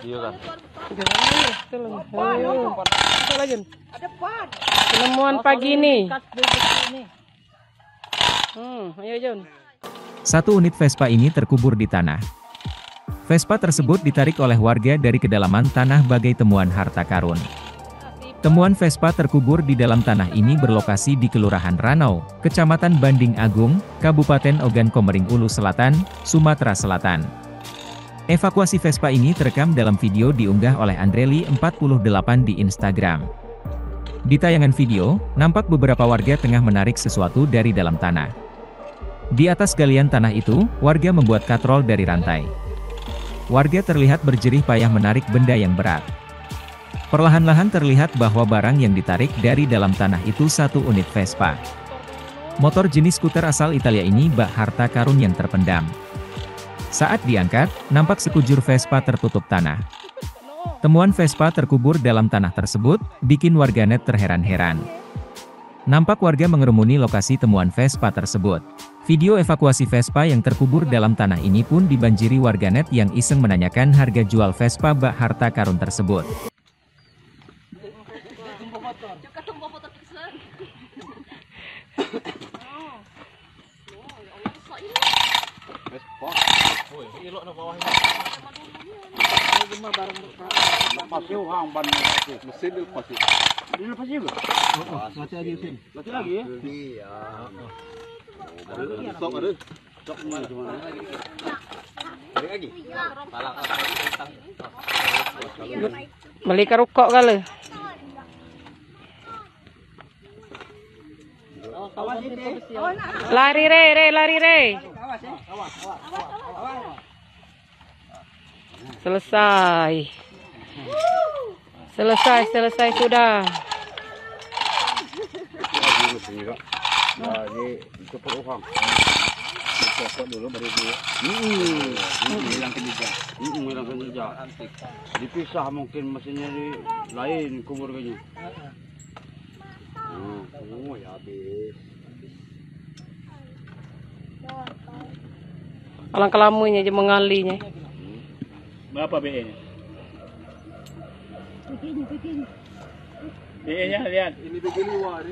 Iya kan. Penemuan pagi ini. Ayo Jun. Satu unit Vespa ini terkubur di tanah. Vespa tersebut ditarik oleh warga dari kedalaman tanah bagai temuan harta karun. Temuan Vespa terkubur di dalam tanah ini berlokasi di Kelurahan Ranau, Kecamatan Banding Agung, Kabupaten Ogan Komering Ulu Selatan, Sumatera Selatan. Evakuasi Vespa ini terekam dalam video diunggah oleh Andreli 48 di Instagram. Di tayangan video, nampak beberapa warga tengah menarik sesuatu dari dalam tanah. Di atas galian tanah itu, warga membuat katrol dari rantai. Warga terlihat berjerih payah menarik benda yang berat. Perlahan-lahan terlihat bahwa barang yang ditarik dari dalam tanah itu satu unit Vespa. Motor jenis skuter asal Italia ini bak harta karun yang terpendam. Saat diangkat, nampak sekujur Vespa tertutup tanah. Temuan Vespa terkubur dalam tanah tersebut, bikin warganet terheran-heran. Nampak warga mengerumuni lokasi temuan Vespa tersebut. Video evakuasi Vespa yang terkubur dalam tanah ini pun dibanjiri warganet yang iseng menanyakan harga jual Vespa bak harta karun tersebut. Beli kerukok kali. Lari re, lari re. Selesai. Selesai sudah. Dipisah mungkin mesinnya di lain kubur kayaknya. Ya habis. Alang kelamunya aja mengalinya. Berapa BE-nya? BE-nya lihat. Ini begini wah.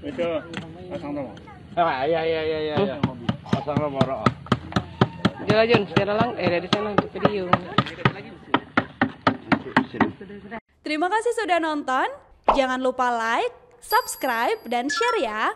Betul. Pasang nomor. Iya. Pasang nomor. Jalan Jun, secara lang dari sana untuk video. Terima kasih sudah nonton. Jangan lupa like, subscribe, dan share ya.